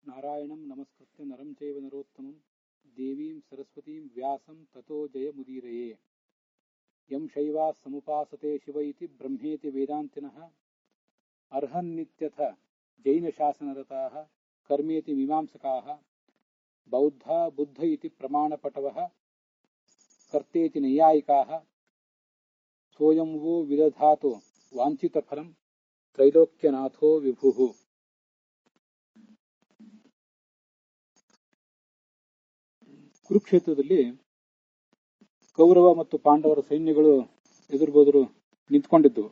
ನಾರಾಯಣಂ ನಮಸ್ಕೃತ್ಯ ನರಂ ಚೈವ ನರೋತ್ತಮಂ ದೇವೀಂ ಸರಸ್ವತೀಂ ವ್ಯಾಸಂ ತತೋ ಜಯಮುದೀರಯೇ. ಯಂ ಶೈವಾಃ ಸಮುಪಾಸತೆ ಶಿವ ಇತಿ ಬ್ರಹ್ಮೇತಿ ವೇದಾಂತಿನಃ ಅರ್ಹನ್ನಿತ್ಯಥ ಜೈನಶಾಸನರತಾಃ ಕರ್ಮೇತಿ ಮೀಮಾಂಸಕಾಃ ಬೌದ್ಧಾ ಬುದ್ಧ ಇತಿ ಪ್ರಮಾಣಪಟವಃ ಕರ್ತೇತಿ ನೈಯಾಯಿಕಾಃ ಸೋಯಂ ವೋ ವಿದಧಾತೋ ವಾಂಛಿತಫಲಂ ತ್ರೈಲೋಕ್ಯನಾಥೋ ವಿಭುಃ. ಕುರುಕ್ಷೇತ್ರದಲ್ಲಿ ಕೌರವ ಮತ್ತು ಪಾಂಡವರ ಸೈನ್ಯಗಳು ಎದುರುಬದುರು ನಿಂತ್ಕೊಂಡಿದ್ದವು.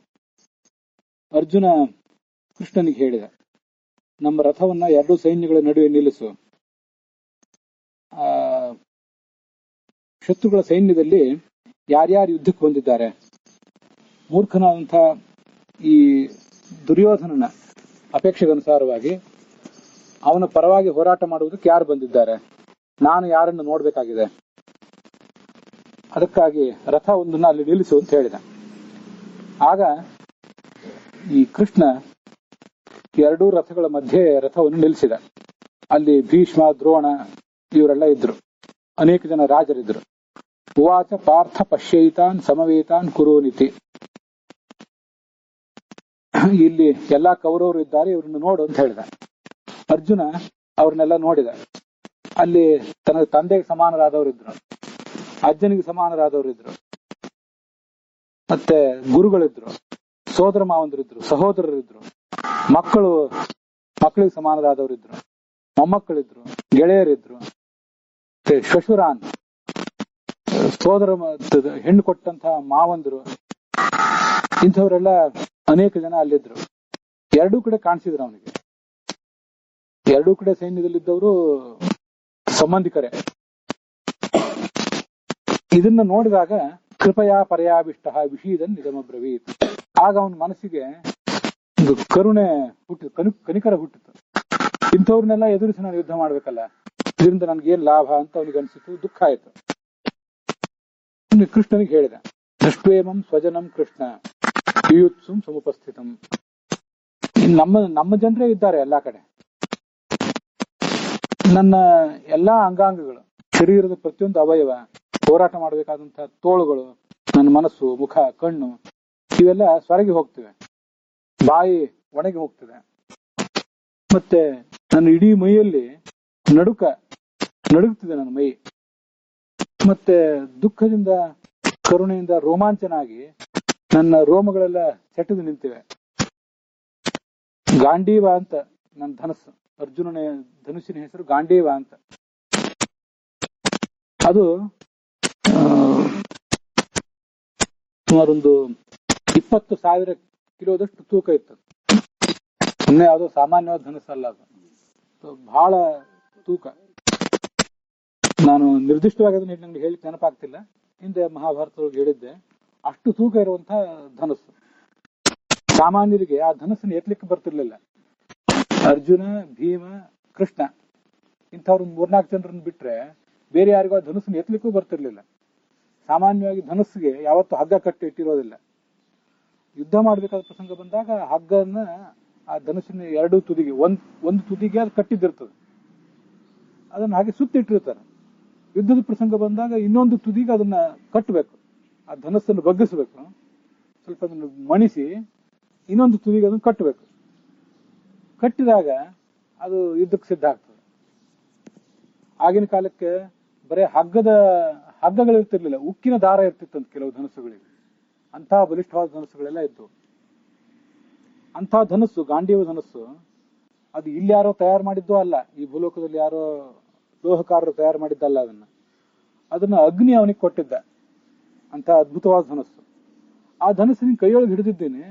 ಅರ್ಜುನ ಕೃಷ್ಣನಿಗೆ ಹೇಳಿದ, ನಮ್ಮ ರಥವನ್ನ ಎರಡೂ ಸೈನ್ಯಗಳ ನಡುವೆ ನಿಲ್ಲಿಸು. ಶತ್ರುಗಳ ಸೈನ್ಯದಲ್ಲಿ ಯಾರ್ಯಾರು ಯುದ್ಧಕ್ಕೆ ಬಂದಿದ್ದಾರೆ, ಮೂರ್ಖನಾದಂಥ ಈ ದುರ್ಯೋಧನನ ಅಪೇಕ್ಷೆಗನುಸಾರವಾಗಿ ಅವನ ಪರವಾಗಿ ಹೋರಾಟ ಮಾಡುವುದಕ್ಕೆ ಯಾರು ಬಂದಿದ್ದಾರೆ, ನಾನು ಯಾರನ್ನು ನೋಡ್ಬೇಕಾಗಿದೆ, ಅದಕ್ಕಾಗಿ ರಥ ಒಂದನ್ನ ಅಲ್ಲಿ ನಿಲ್ಲಿಸು ಅಂತ ಹೇಳಿದ. ಆಗ ಈ ಕೃಷ್ಣ ಎರಡೂ ರಥಗಳ ಮಧ್ಯೆ ರಥವನ್ನು ನಿಲ್ಲಿಸಿದ. ಅಲ್ಲಿ ಭೀಷ್ಮ, ದ್ರೋಣ ಇವರೆಲ್ಲ ಇದ್ರು, ಅನೇಕ ಜನ ರಾಜರಿದ್ರು. ಉವಾಚ ಪಾರ್ಥ ಪಶ್ಯೈತಾನ್ ಸಮವೇತಾನ್ ಕುರುನಿತಿ. ಇಲ್ಲಿ ಎಲ್ಲಾ ಕೌರವರು ಇದ್ದಾರೆ, ಇವ್ರನ್ನ ನೋಡು ಅಂತ ಹೇಳಿದ. ಅರ್ಜುನ ಅವ್ರನ್ನೆಲ್ಲ ನೋಡಿದ. ಅಲ್ಲಿ ತನ್ನ ತಂದೆಗೆ ಸಮಾನರಾದವರಿದ್ರು, ಅಜ್ಜನಿಗೆ ಸಮಾನರಾದವರಿದ್ರು, ಮತ್ತೆ ಗುರುಗಳಿದ್ರು, ಸೋದರ ಮಾವಂದರಿದ್ರು, ಸಹೋದರರಿದ್ರು, ಮಕ್ಕಳಿಗೆ ಸಮಾನರಾದವರಿದ್ರು, ಮೊಮ್ಮಕ್ಕಳಿದ್ರು, ಗೆಳೆಯರಿದ್ರು, ಶ್ವಶುರಾನ್ ಸೋದರ ಹೆಣ್ಣು ಕೊಟ್ಟಂತಹ ಮಾವಂದರು, ಇಂಥವರೆಲ್ಲ ಅನೇಕ ಜನ ಅಲ್ಲಿದ್ರು. ಎರಡೂ ಕಡೆ ಕಾಣಿಸಿದ್ರು ಅವನಿಗೆ. ಎರಡೂ ಕಡೆ ಸೈನ್ಯದಲ್ಲಿದ್ದವರು ಸಂಬಂಧಿಕರೇ. ಇದನ್ನ ನೋಡಿದಾಗ ಕೃಪಯಾ ಪರ್ಯಾವಿಷ್ಟ ವಿಷೀದನ್ ನಿಗಮಬ್ರವೀತ್. ಆಗ ಅವನ ಮನಸ್ಸಿಗೆ ಕರುಣೆ ಹುಟ್ಟಿತು, ಕನಿಕರ ಹುಟ್ಟಿತು. ಇಂಥವ್ರನ್ನೆಲ್ಲ ಎದುರಿಸಿ ನಾನು ಯುದ್ಧ ಮಾಡ್ಬೇಕಲ್ಲ, ಇದರಿಂದ ನನ್ಗೇನ್ ಲಾಭ ಅಂತ ಅವನಿಗೆ ಅನ್ಸಿತು. ದುಃಖ ಆಯ್ತು. ಕೃಷ್ಣನಿಗೆ ಹೇಳಿದ, ದೃಷ್ಟ್ವೇಮಂ ಸ್ವಜನಂ ಕೃಷ್ಣ ಯುಯುತ್ಸುಂ ಸಮುಪಸ್ಥಿತಂ. ನಮ್ಮ ಜನರೇ ಇದ್ದಾರೆ ಎಲ್ಲಾ ಕಡೆ. ನನ್ನ ಎಲ್ಲಾ ಅಂಗಾಂಗಗಳು, ಶರೀರದ ಪ್ರತಿಯೊಂದು ಅವಯವ, ಹೋರಾಟ ಮಾಡಬೇಕಾದಂತಹ ತೋಳುಗಳು, ನನ್ನ ಮನಸ್ಸು, ಮುಖ, ಕಣ್ಣು ಇವೆಲ್ಲ ಸೊರಗಿ ಹೋಗ್ತಿವೆ, ಬಾಯಿ ಒಣಗಿ ಹೋಗ್ತಿದೆ. ಮತ್ತೆ ನನ್ನ ಇಡೀ ಮೈಯಲ್ಲಿ ನಡುಗ್ತಿದೆ ನನ್ನ ಮೈ. ಮತ್ತೆ ದುಃಖದಿಂದ, ಕರುಣೆಯಿಂದ ರೋಮಾಂಚನ ಆಗಿ ನನ್ನ ರೋಮಗಳೆಲ್ಲ ಸೆಟೆದು ನಿಂತಿವೆ. ಗಾಂಡೀವ ಅಂತ ನನ್ನ ಧನಸ್ಸು, ಅರ್ಜುನನ ಧನುಸ್ಸಿನ ಹೆಸರು ಗಾಂಡೀವ ಅಂತ. ಅದು ಸುಮಾರೊಂದು 20,000 ಕಿಲೋದಷ್ಟು ತೂಕ ಇತ್ತು. ಸುಮ್ಮನೆ ಯಾವುದೋ ಸಾಮಾನ್ಯವಾದ ಧನಸ್ಸಲ್ಲ ಅದು, ಬಹಳ ತೂಕ. ನಾನು ನಿರ್ದಿಷ್ಟವಾಗಿ ಅದನ್ನ ನನಗೆ ಹೇಳಿ ನೆನಪಾಗ್ತಿಲ್ಲ, ಹಿಂದೆ ಮಹಾಭಾರತದೊಳಗೆ ಹೇಳಿದ್ದೆ. ಅಷ್ಟು ತೂಕ ಇರುವಂತಹ ಧನಸ್ಸು. ಸಾಮಾನ್ಯರಿಗೆ ಆ ಧನಸ್ಸನ್ನು ಎತ್ತಲಿಕ್ಕೆ ಬರ್ತಿರ್ಲಿಲ್ಲ. ಅರ್ಜುನ, ಭೀಮ, ಕೃಷ್ಣ ಇಂಥವ್ರು 3-4 ಜನರನ್ನು ಬಿಟ್ರೆ ಬೇರೆ ಯಾರಿಗೂ ಆ ಧನುಸ್ಸನ್ನು ಎತ್ತಲಿಕ್ಕೂ ಬರ್ತಿರ್ಲಿಲ್ಲ. ಸಾಮಾನ್ಯವಾಗಿ ಧನುಸ್ಸಿಗೆ ಯಾವತ್ತೂ ಹಗ್ಗ ಕಟ್ಟಿ ಇಟ್ಟಿರೋದಿಲ್ಲ. ಯುದ್ಧ ಮಾಡಬೇಕಾದ ಪ್ರಸಂಗ ಬಂದಾಗ ಹಗ್ಗನ್ನ ಆ ಧನುಸ್ಸಿನ ಎರಡೂ ತುದಿಗೆ, ಒಂದು ತುದಿಗೆ ಅದು ಕಟ್ಟಿದ್ದಿರ್ತದೆ, ಅದನ್ನ ಹಾಗೆ ಸುತ್ತಿಟ್ಟಿರ್ತಾರೆ. ಯುದ್ಧದ ಪ್ರಸಂಗ ಬಂದಾಗ ಇನ್ನೊಂದು ತುದಿಗೆ ಅದನ್ನ ಕಟ್ಟಬೇಕು, ಆ ಧನಸ್ಸನ್ನು ಬಗ್ಗಿಸಬೇಕು, ಸ್ವಲ್ಪ ಅದನ್ನು ಮಣಿಸಿ ಇನ್ನೊಂದು ತುದಿಗೆ ಅದನ್ನು ಕಟ್ಟಬೇಕು. ಕಟ್ಟಿದಾಗ ಅದು ಯುದ್ಧಕ್ಕೆ ಸಿದ್ಧ ಆಗ್ತದೆ. ಆಗಿನ ಕಾಲಕ್ಕೆ ಬರೀ ಹಗ್ಗಗಳಿರ್ತಿರ್ಲಿಲ್ಲ, ಉಕ್ಕಿನ ದಾರ ಇರ್ತಿತ್ತಂತ ಕೆಲವು ಧನಸ್ಸುಗಳಿಗೆ. ಅಂತಹ ಬಲಿಷ್ಠವಾದ ಧನಸ್ಸುಗಳೆಲ್ಲ ಇತ್ತು. ಅಂತಹ ಧನಸ್ಸು, ಗಾಂಡೀವ ಧನಸ್ಸು, ಅದು ಇಲ್ಲಿ ಯಾರೋ ತಯಾರು ಮಾಡಿದ್ದೋ ಅಲ್ಲ, ಈ ಭೂಲೋಕದಲ್ಲಿ ಯಾರೋ ಲೋಹಕಾರರು ತಯಾರು ಮಾಡಿದ್ದಲ್ಲ. ಅದನ್ನ ಅಗ್ನಿ ಅವನಿಗೆ ಕೊಟ್ಟಿದ್ದ, ಅಂತ ಅದ್ಭುತವಾದ ಧನಸ್ಸು. ಆ ಧನಸ್ಸಿನ ಕೈಯೊಳಗೆ ಹಿಡಿದಿದ್ದೇನೆ,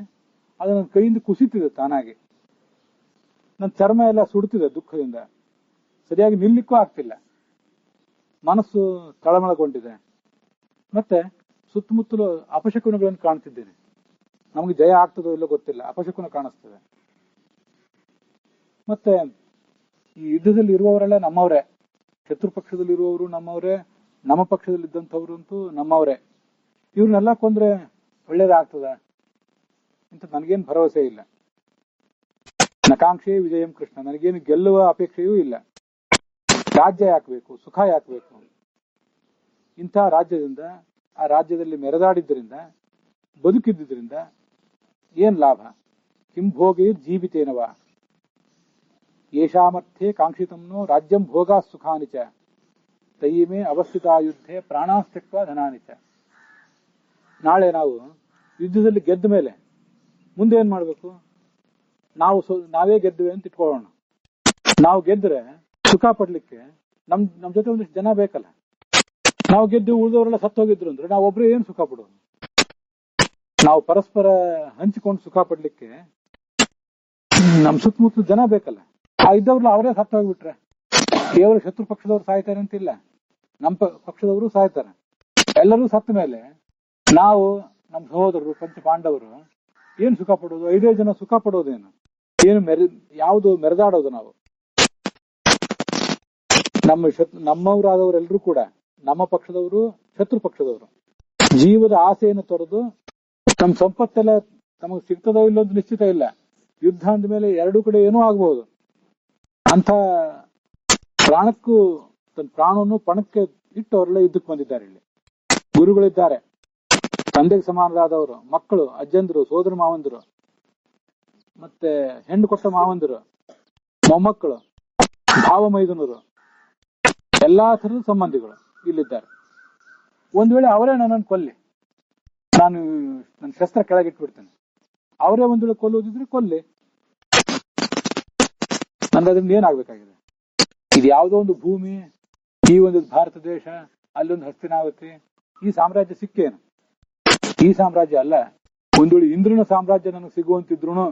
ಅದು ನನ್ನ ಕೈಯಿಂದ ಕುಸಿತಿದೆ ತಾನಾಗಿ. ನನ್ನ ಚರ್ಮ ಎಲ್ಲ ಸುಡುತ್ತಿದೆ ದುಃಖದಿಂದ, ಸರಿಯಾಗಿ ನಿಲ್ಲಿಕ್ಕೂ ಆಗ್ತಿಲ್ಲ. ಮನಸ್ಸು ತಳಮಳಗೊಂಡಿದೆ. ಮತ್ತೆ ಸುತ್ತಮುತ್ತಲು ಅಪಶಕುನಗಳನ್ನು ಕಾಣ್ತಿದ್ದೇನೆ. ನಮಗೆ ಜಯ ಆಗ್ತದೋ ಇಲ್ಲೋ ಗೊತ್ತಿಲ್ಲ, ಅಪಶಕುನ ಕಾಣಿಸ್ತದೆ. ಮತ್ತೆ ಈ ಯುದ್ಧದಲ್ಲಿ ಇರುವವರೆಲ್ಲ ನಮ್ಮವರೇ, ಶತ್ರು ಪಕ್ಷದಲ್ಲಿ ಇರುವವರು ನಮ್ಮವರೇ, ನಮ್ಮ ಪಕ್ಷದಲ್ಲಿದ್ದಂಥವ್ರು ಅಂತೂ ನಮ್ಮವರೇ. ಇವ್ರನ್ನೆಲ್ಲ ಕೊಂದ್ರೆ ಒಳ್ಳೇದಾಗ್ತದ ಅಂತ ನನಗೇನು ಭರವಸೆ ಇಲ್ಲ. ನಕಾಂಕ್ಷೆ ವಿಜಯಂ ಕೃಷ್ಣ, ನನಗೇನು ಗೆಲ್ಲುವ ಅಪೇಕ್ಷೆಯೂ ಇಲ್ಲ. ರಾಜ್ಯ ಯಾಕಬೇಕು, ಸುಖ ಯಾಕಬೇಕು? ಇಂಥ ರಾಜ್ಯದಿಂದ, ಆ ರಾಜ್ಯದಲ್ಲಿ ಮೆರೆದಾಡಿದ್ದರಿಂದ, ಬದುಕಿದ್ದರಿಂದ ಏನ್ ಲಾಭ? ಕಿಂ ಭೋಗೇ ಜೀವಿತೇನವ ಯೇಷಾಮರ್ಥ್ಯೆ ಕಾಂಕ್ಷಿತಂನೋ ರಾಜ್ಯಂ ಭೋಗಾ ಸುಖಾನಿ ಚ ತೈಮೇ ಅವಸ್ಥಿತಾಯುದ್ಧೆ ಪ್ರಾಣಾಸ್ತ್ಯಕ್ವ ಧನಾನಿ ಚ. ನಾಳೆ ನಾವು ಯುದ್ಧದಲ್ಲಿ ಗೆದ್ದ ಮೇಲೆ ಮುಂದೆ ಏನ್ ಮಾಡ್ಬೇಕು? ನಾವೇ ಗೆದ್ದುವೆ ಅಂತ ಇಟ್ಕೊಳ್ಳೋಣ. ನಾವು ಗೆದ್ರೆ ಸುಖ ಪಡ್ಲಿಕ್ಕೆ ನಮ್ ಜೊತೆ ಒಂದಿಷ್ಟು ಜನ ಬೇಕಲ್ಲ. ನಾವು ಗೆದ್ದು ಉಳಿದವರೆಲ್ಲ ಸತ್ತೋಗಿದ್ರು ಅಂದ್ರೆ ನಾವು ಒಬ್ರು ಏನ್ ಸುಖ ಪಡೋದು? ನಾವು ಪರಸ್ಪರ ಹಂಚಿಕೊಂಡು ಸುಖ ಪಡ್ಲಿಕ್ಕೆ ನಮ್ ಸುತ್ತಮುತ್ತ ಜನ ಬೇಕಲ್ಲ. ಆ ಇದ್ದವ್ರಲ್ಲ ಅವರೇ ಸತ್ತೋಗ್ಬಿಟ್ರೆ ಕೇವಲ ಶತ್ರು ಪಕ್ಷದವ್ರು ಸಾಯ್ತಾರೆ ಅಂತಿಲ್ಲ, ನಮ್ಮ ಪಕ್ಷದವರು ಸಾಯ್ತಾರೆ. ಎಲ್ಲರೂ ಸತ್ತ ಮೇಲೆ ನಾವು ನಮ್ಮ ಸಹೋದರರು ಪಂಚ ಪಾಂಡವರು ಏನ್ ಸುಖ ಪಡೋದು? 5 ಜನ ಸುಖ ಪಡೋದೇನು? ಏನು ಯಾವುದು ಮೆರೆದಾಡೋದು? ನಾವು ನಮ್ಮವರಾದವರೆಲ್ಲರೂ ಕೂಡ ನಮ್ಮ ಪಕ್ಷದವರು, ಶತ್ರು ಪಕ್ಷದವರು ಜೀವದ ಆಸೆಯನ್ನು ತೊರೆದು ತಮ್ಮ ಸಂಪತ್ತೆಲ್ಲ ತಮಗೆ ಸಿಗ್ತದೋ ಇಲ್ಲೊಂದು ನಿಶ್ಚಿತ ಇಲ್ಲ. ಯುದ್ಧ ಅಂದ ಮೇಲೆ ಎರಡೂ ಕಡೆ ಏನೂ ಆಗಬಹುದು. ಅಂತ ಪ್ರಾಣಕ್ಕೂ ತನ್ನ ಪ್ರಾಣವನ್ನು ಪಣಕ್ಕೆ ಇಟ್ಟು ಅವರೆಲ್ಲ ಯುದ್ಧಕ್ಕೆ ಬಂದಿದ್ದಾರೆ. ಇಲ್ಲಿ ಗುರುಗಳಿದ್ದಾರೆ, ತಂದೆಗೆ ಸಮಾನರಾದವರು, ಮಕ್ಕಳು, ಅಜ್ಜಂದರು, ಸೋದರ ಮಾವಂದರು, ಮತ್ತೆ ಹೆಣ್ಣು ಕೊಟ್ಟ ಮಾವಂದರು, ಮೊಮ್ಮಕ್ಕಳು, ಭಾವ ಮೈದುನರು, ಎಲ್ಲಾ ತರದ ಸಂಬಂಧಿಗಳು ಇಲ್ಲಿದ್ದಾರೆ. ಒಂದ್ ವೇಳೆ ಅವರೇ ನನ್ನನ್ನು ಕೊಲ್ಲಿ, ನಾನು ನನ್ನ ಶಸ್ತ್ರ ಕೆಳಗಿಟ್ಬಿಡ್ತೇನೆ. ಅವರೇ ಒಂದ್ ವೇಳೆ ಕೊಲ್ಲುವುದಿದ್ರೆ ಕೊಲ್ಲಿ, ನನ್ಗೆ ಅದರಿಂದ ಏನಾಗ್ಬೇಕಾಗಿದೆ? ಇದು ಯಾವುದೋ ಒಂದು ಭೂಮಿ, ಈ ಒಂದು ಭಾರತ ದೇಶ, ಅಲ್ಲೊಂದು ಹಸ್ತಿನಾವತಿ, ಈ ಸಾಮ್ರಾಜ್ಯ ಸಿಕ್ಕೇನು? ಈ ಸಾಮ್ರಾಜ್ಯ ಅಲ್ಲ. ಒಂದ್ ವೇಳೆ ಇಂದ್ರನ ಸಾಮ್ರಾಜ್ಯ ನನಗೆ ಸಿಗುವಂತಿದ್ರು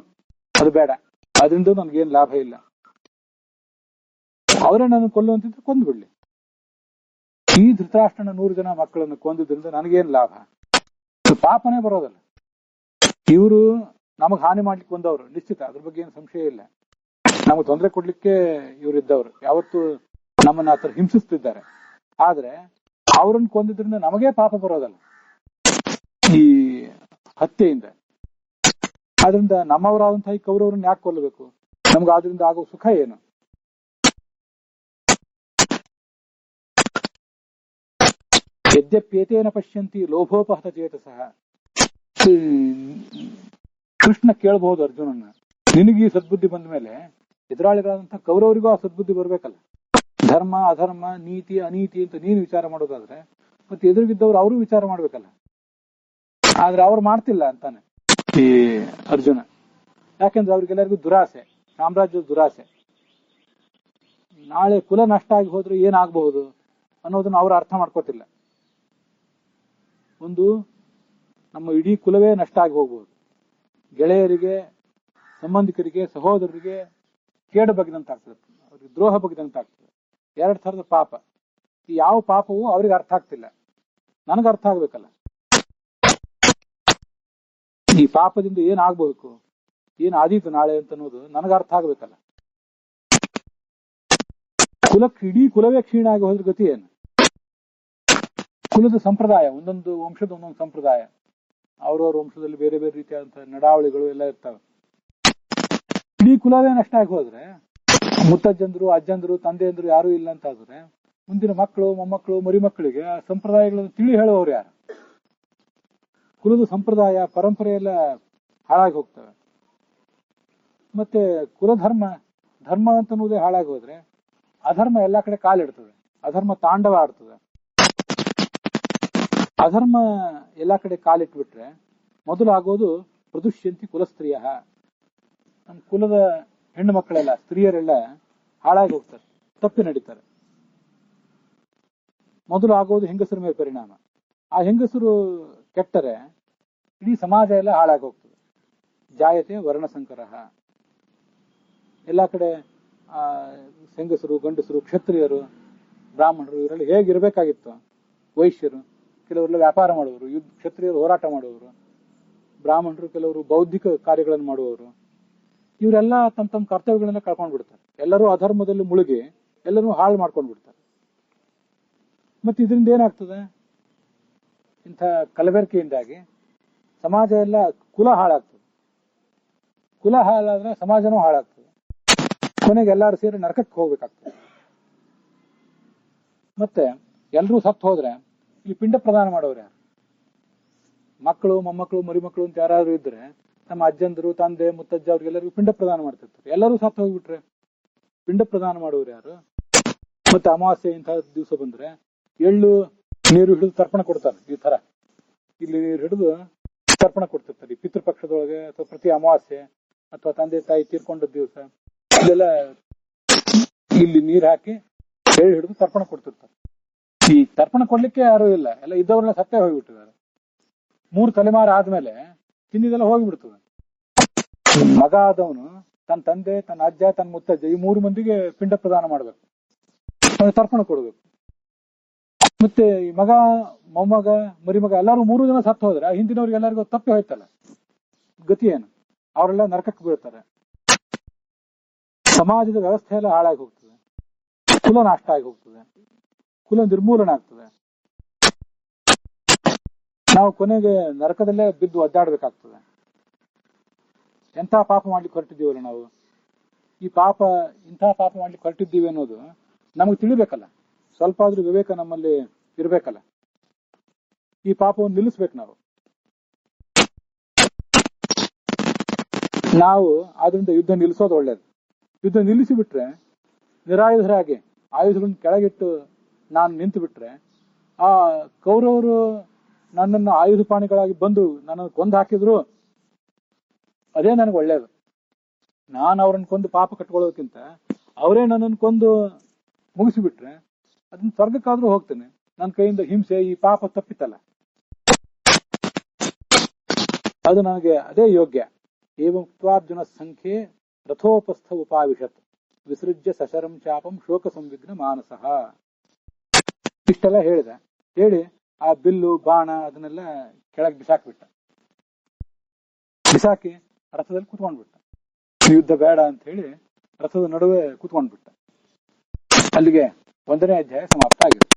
ಅದು ಬೇಡ, ಅದರಿಂದ ನನ್ಗೇನ್ ಲಾಭ ಇಲ್ಲ. ಅವರೇ ನನ್ನ ಕೊಲ್ಲುವಂತಿದ್ರೆ ಕೊಂದು ಬಿಡ್ಲಿ. ಈ ಧೃತರಾಷ್ಟ್ರನ 100 ಜನ ಮಕ್ಕಳನ್ನು ಕೊಂದಿದ್ರಿಂದ ನನಗೇನ್ ಲಾಭ? ಪಾಪನೇ ಬರೋದಲ್ಲ. ಇವರು ನಮಗ್ ಹಾನಿ ಮಾಡ್ಲಿಕ್ಕೆ ಬಂದವರು ನಿಶ್ಚಿತ, ಅದ್ರ ಬಗ್ಗೆ ಏನು ಸಂಶಯ ಇಲ್ಲ. ನಮಗೆ ತೊಂದರೆ ಕೊಡ್ಲಿಕ್ಕೆ ಇವರಿದ್ದವರು, ಯಾವತ್ತು ನಮ್ಮನ್ನ ಆತರ ಹಿಂಸಿಸ್ತಿದ್ದಾರೆ. ಆದ್ರೆ ಅವ್ರನ್ನ ಕೊಂದಿದ್ರಿಂದ ನಮಗೇ ಪಾಪ ಬರೋದಲ್ಲ ಈ ಹತ್ಯೆಯಿಂದ. ಆದ್ರಿಂದ ನಮ್ಮವರಾದಂತಹ ಈ ಕೌರವರನ್ನ ಯಾಕೆ ಕೊಲ್ಲಬೇಕು? ನಮ್ಗೆ ಆದ್ರಿಂದ ಆಗೋ ಸುಖ ಏನು? ಯದ್ಯಪ್ಯೇತೇನ ಪಶ್ಯಂತಿ ಲೋಭೋಪಹತ ಚೇತಸಃ. ಕೃಷ್ಣ ಕೇಳಬಹುದು ಅರ್ಜುನನ್ನ, ನಿನಗೆ ಈ ಸದ್ಬುದ್ಧಿ ಬಂದ ಮೇಲೆ ಎದುರಾಳಿಗಳಾದಂತಹ ಕೌರವರಿಗೂ ಆ ಸದ್ಬುದ್ಧಿ ಬರ್ಬೇಕಲ್ಲ. ಧರ್ಮ ಅಧರ್ಮ, ನೀತಿ ಅನೀತಿ ಅಂತ ನೀನು ವಿಚಾರ ಮಾಡೋದಾದ್ರೆ ಮತ್ತೆ ಎದುರಿಗಿದ್ದವ್ರು ಅವರು ವಿಚಾರ ಮಾಡ್ಬೇಕಲ್ಲ. ಆದ್ರೆ ಅವ್ರು ಮಾಡ್ತಿಲ್ಲ ಅಂತಾನೆ ಈ ಅರ್ಜುನ. ಯಾಕೆಂದ್ರೆ ಅವ್ರಿಗೆಲ್ಲರಿಗೂ ದುರಾಸೆ, ಸಾಮ್ರಾಜ್ಯದ ದುರಾಸೆ. ನಾಳೆ ಕುಲ ನಷ್ಟ ಆಗಿ ಹೋದ್ರೆ ಏನಾಗಬಹುದು ಅನ್ನೋದನ್ನ ಅವ್ರು ಅರ್ಥ ಮಾಡ್ಕೋತಿಲ್ಲ. ಒಂದು ನಮ್ಮ ಇಡೀ ಕುಲವೇ ನಷ್ಟ ಆಗಿ ಹೋಗ್ಬಹುದು. ಗೆಳೆಯರಿಗೆ, ಸಂಬಂಧಿಕರಿಗೆ, ಸಹೋದರರಿಗೆ ಕೇಡು ಬಗೆದಂತಾಗ್ತದೆ, ಅವ್ರಿಗೆ ದ್ರೋಹ ಬಗೆದಂತಾಗ್ತದೆ. 2 ಥರದ ಪಾಪ. ಈ ಯಾವ ಪಾಪವೂ ಅವ್ರಿಗೆ ಅರ್ಥ ಆಗ್ತಿಲ್ಲ, ನನಗೆ ಅರ್ಥ ಆಗ್ಬೇಕಲ್ಲ. ಈ ಪಾಪದಿಂದ ಏನಾಗ್ಬೇಕು, ಏನ್ ಆದೀತು ನಾಳೆ ಅಂತ ಅನ್ನೋದು ನನಗೆ ಅರ್ಥ ಆಗ್ಬೇಕಲ್ಲ. ಇಡೀ ಕುಲವೇ ಕ್ಷೀಣ ಆಗಿ ಹೋದ್ರ ಗತಿ ಏನು? ಕುಲದ ಸಂಪ್ರದಾಯ, ಒಂದೊಂದು ವಂಶದ ಒಂದೊಂದು ಸಂಪ್ರದಾಯ, ಅವ್ರವ್ರ ವಂಶದಲ್ಲಿ ಬೇರೆ ಬೇರೆ ರೀತಿಯಾದಂತಹ ನಡಾವಳಿಗಳು ಎಲ್ಲ ಇರ್ತವೆ. ಇಡೀ ಕುಲವೇ ನಷ್ಟ ಆಗಿ ಹೋದ್ರೆ, ಮುತ್ತಜ್ಜಂದ್ರು, ಅಜ್ಜಂದ್ರು, ತಂದೆಯಂದ್ರು ಯಾರು ಇಲ್ಲ ಅಂತ ಆದ್ರೆ ಮುಂದಿನ ಮಕ್ಕಳು, ಮೊಮ್ಮಕ್ಕಳು, ಮರಿಮಕ್ಕಳಿಗೆ ಆ ಸಂಪ್ರದಾಯಗಳನ್ನು ತಿಳಿ ಹೇಳುವವ್ರು ಯಾರು? ಕುಲದ ಸಂಪ್ರದಾಯ, ಪರಂಪರೆ ಎಲ್ಲ ಹಾಳಾಗಿ ಹೋಗ್ತವೆ. ಮತ್ತೆ ಕುಲಧರ್ಮ, ಧರ್ಮ ಅಂತನ್ನುವುದೇ ಹಾಳಾಗಿ ಹೋದ್ರೆ ಅಧರ್ಮ ಎಲ್ಲಾ ಕಡೆ ಕಾಲಿಡ್ತದೆ, ಅಧರ್ಮ ತಾಂಡವ ಆಡ್ತದೆ. ಅಧರ್ಮ ಎಲ್ಲಾ ಕಡೆ ಕಾಲಿಟ್ಬಿಟ್ರೆ ಮೊದಲಾಗೋದು ಪ್ರದುಷ್ಯಂತಿ ಕುಲಸ್ತ್ರೀಯ. ನಮ್ಮ ಕುಲದ ಹೆಣ್ಣು ಮಕ್ಕಳೆಲ್ಲ, ಸ್ತ್ರೀಯರೆಲ್ಲ ಹಾಳಾಗಿ ಹೋಗ್ತಾರೆ, ತಪ್ಪಿ ನಡೀತಾರೆ. ಮೊದಲು ಆಗೋದು ಹೆಂಗಸರ ಮೇಲೆ ಪರಿಣಾಮ. ಆ ಹೆಂಗಸರು ಕೆಟ್ಟರೆ ಇಡೀ ಸಮಾಜ ಎಲ್ಲ ಹಾಳಾಗಿ ಹೋಗ್ತದೆ. ಜಾಯತೆ ವರ್ಣಸಂಕರ. ಎಲ್ಲಾ ಕಡೆ ಹೆಂಗಸರು, ಗಂಡಸರು, ಕ್ಷತ್ರಿಯರು, ಬ್ರಾಹ್ಮಣರು ಇವರೆಲ್ಲ ಹೇಗಿರ್ಬೇಕಾಗಿತ್ತು? ವೈಶ್ಯರು, ಕೆಲವರೆಲ್ಲ ವ್ಯಾಪಾರ ಮಾಡುವವರು, ಕ್ಷತ್ರಿಯರು ಹೋರಾಟ ಮಾಡುವವರು, ಬ್ರಾಹ್ಮಣರು ಕೆಲವರು ಬೌದ್ಧಿಕ ಕಾರ್ಯಗಳನ್ನು ಮಾಡುವವರು, ಇವರೆಲ್ಲ ತಮ್ಮ ತಮ್ಮ ಕರ್ತವ್ಯಗಳನ್ನ ಕಳ್ಕೊಂಡ್ ಬಿಡ್ತಾರೆ. ಎಲ್ಲರೂ ಅಧರ್ಮದಲ್ಲಿ ಮುಳುಗಿ ಎಲ್ಲರೂ ಹಾಳು ಮಾಡ್ಕೊಂಡ್ ಬಿಡ್ತಾರೆ. ಮತ್ತೆ ಇದರಿಂದ ಏನಾಗ್ತದೆ? ಇಂಥ ಕಲಬೆರಕೆಯಿಂದಾಗಿ ಸಮಾಜ ಎಲ್ಲ ಕುಲ ಹಾಳಾಗ್ತದೆ. ಕುಲ ಹಾಳಾದ್ರೆ ಸಮಾಜನೂ ಹಾಳಾಗ್ತದೆ. ಕೊನೆಗೆ ಎಲ್ಲಾರು ಸೇರಿ ನರಕಕ್ಕೆ ಹೋಗ್ಬೇಕಾಗ್ತದೆ. ಮತ್ತೆ ಎಲ್ರೂ ಸತ್ತು ಹೋದ್ರೆ ಇಲ್ಲಿ ಪಿಂಡ ಪ್ರದಾನ ಮಾಡೋರು ಯಾರು? ಮಕ್ಕಳು, ಮೊಮ್ಮಕ್ಕಳು, ಮರಿಮಕ್ಕಳು ಅಂತ ಯಾರಾದ್ರೂ ಇದ್ರೆ ನಮ್ಮ ಅಜ್ಜಂದರು, ತಂದೆ, ಮುತ್ತಜ್ಜ ಅವ್ರಿಗೆಲ್ಲರಿಗೂ ಪಿಂಡ ಪ್ರದಾನ ಮಾಡ್ತಿರ್ತಾರೆ. ಎಲ್ಲರೂ ಸತ್ತು ಹೋಗ್ಬಿಟ್ರೆ ಪಿಂಡ ಪ್ರದಾನ ಮಾಡೋರು ಯಾರು? ಮತ್ತೆ ಅಮಾವಾಸ್ಯೆ ಇಂತಹ ದಿವಸ ಬಂದ್ರೆ ಎಳ್ಳು ನೀರು ಹಿಡಿದು ತರ್ಪಣ ಕೊಡ್ತಾರೆ. ಈ ತರ ಇಲ್ಲಿ ನೀರು ಹಿಡಿದು ತರ್ಪಣ ಕೊಡ್ತಿರ್ತಾರೆ. ಈ ಪಿತೃಪಕ್ಷದೊಳಗೆ ಅಥವಾ ಪ್ರತಿ ಅಮಾವಾಸ್ಯೆ ಅಥವಾ ತಂದೆ ತಾಯಿ ತೀರ್ಕೊಂಡ ದಿವಸ ಇದೆಲ್ಲ ಇಲ್ಲಿ ನೀರ್ ಹಾಕಿ ಎಳ್ಳು ಹಿಡಿದು ತರ್ಪಣ ಕೊಡ್ತಿರ್ತಾರೆ. ಈ ತರ್ಪಣ ಕೊಡ್ಲಿಕ್ಕೆ ಯಾರು ಇಲ್ಲ, ಎಲ್ಲ ಇದ್ದವ್ರನ್ನ ಸತ್ತೇ ಹೋಗ್ಬಿಟ್ಟಿದ್ದಾರೆ. 3 ತಲೆಮಾರು ಆದ್ಮೇಲೆ ತಿಂದಿದೆಲ್ಲ ಹೋಗ್ಬಿಡ್ತದೆ. ಮಗ ಆದವನು ತನ್ನ ತಂದೆ, ತನ್ನ ಅಜ್ಜ, ತನ್ನ ಮುತ್ತಜ್ಜ ಈ 3 ಮಂದಿಗೆ ಪಿಂಡ ಪ್ರದಾನ ಮಾಡ್ಬೇಕು, ತರ್ಪಣ ಕೊಡ್ಬೇಕು. ಮತ್ತೆ ಈ ಮಗ, ಮೊಮ್ಮಗ, ಮರಿಮಗ ಎಲ್ಲಾರು 3 ಜನ ಸತ್ತು ಹೋದ್ರೆ ಹಿಂದಿನವ್ರಿಗೆ ಎಲ್ಲರಿಗೂ ತಪ್ಪಿ ಹೋಯ್ತಲ್ಲ, ಗತಿ ಏನು? ಅವರೆಲ್ಲ ನರಕಕ್ಕೆ ಬೀಳ್ತಾರೆ. ಸಮಾಜದ ವ್ಯವಸ್ಥೆ ಎಲ್ಲ ಹಾಳಾಗಿ ಹೋಗ್ತದೆ, ಕುಲ ನಾಷ್ಟ ಆಗಿ ಹೋಗ್ತದೆ, ಕುಲ ನಿರ್ಮೂಲನೆ ಆಗ್ತದೆ. ನಾವು ಕೊನೆಗೆ ನರಕದಲ್ಲೇ ಬಿದ್ದು ಒದ್ದಾಡ್ಬೇಕಾಗ್ತದೆ. ಎಂಥ ಪಾಪ ಮಾಡ್ಲಿಕ್ಕೆ ಹೊರಟಿದ್ದೀವಲ್ಲ ನಾವು. ಈ ಪಾಪ, ಇಂತಹ ಪಾಪ ಮಾಡ್ಲಿಕ್ಕೆ ಹೊರಟಿದ್ದೀವಿ ಅನ್ನೋದು ನಮಗೆ ತಿಳಿಬೇಕಲ್ಲ. ಸ್ವಲ್ಪ ಆದ್ರೂ ವಿವೇಕ ನಮ್ಮಲ್ಲಿ ಇರ್ಬೇಕಲ್ಲ. ಈ ಪಾಪವನ್ನು ನಿಲ್ಲಿಸ್ಬೇಕು ನಾವು. ನಾವು ಆದ್ರಿಂದ ಯುದ್ಧ ನಿಲ್ಲಿಸೋದು ಒಳ್ಳೇದು. ಯುದ್ಧ ನಿಲ್ಲಿಸಿ ಬಿಟ್ರೆ, ನಿರಾಯುಧರಾಗಿ ಆಯುಧಗಳನ್ನು ಕೆಳಗಿಟ್ಟು ನಾನು ನಿಂತು ಬಿಟ್ರೆ, ಆ ಕೌರವರು ನನ್ನನ್ನು ಆಯುಧ ಪಾಣಿಗಳಾಗಿ ಬಂದು ನನ್ನನ್ನು ಕೊಂದು ಹಾಕಿದ್ರು ಅದೇ ನನಗೆ ಒಳ್ಳೇದು. ನಾನು ಅವ್ರನ್ನ ಕೊಂದು ಪಾಪ ಕಟ್ಕೊಳ್ಳೋದಕ್ಕಿಂತ ಅವರೇ ನನ್ನನ್ನು ಕೊಂದು ಮುಗಿಸಿಬಿಟ್ರೆ ಅದನ್ನ ಸ್ವರ್ಗಕ್ಕಾದ್ರೂ ಹೋಗ್ತೇನೆ. ನನ್ನ ಕೈಯಿಂದ ಹಿಂಸೆ, ಈ ಪಾಪ ತಪ್ಪಿತಲ್ಲ, ಅದು ನನಗೆ ಅದೇ ಯೋಗ್ಯ. ಏವಂ ತ್ವಾರ್ಜುನ ಸಂಖ್ಯೆ ರಥೋಪಸ್ಥ ಉಪಾವಿಶತ್ ವಿಸೃಜ್ಯ ಸಶರಂ ಚಾಪಂ ಶೋಕ ಸಂವಿಘ್ನ ಮಾನಸಃ. ಇಷ್ಟೆಲ್ಲ ಹೇಳಿದೆ. ಹೇಳಿ ಆ ಬಿಲ್ಲು, ಬಾಣ ಅದನ್ನೆಲ್ಲ ಕೆಳಗೆ ಬಿಸಾಕಿ ರಥದಲ್ಲಿ ಕೂತ್ಕೊಂಡ್ಬಿಟ್ಟ. ಯುದ್ಧ ಬೇಡ ಅಂತ ಹೇಳಿ ರಥದ ನಡುವೆ ಕೂತ್ಕೊಂಡ್ಬಿಟ್ಟ. ಅಲ್ಲಿಗೆ 1ನೇ ಅಧ್ಯಾಯ ಸಮಾಪ್ತ ಆಗಿದೆ.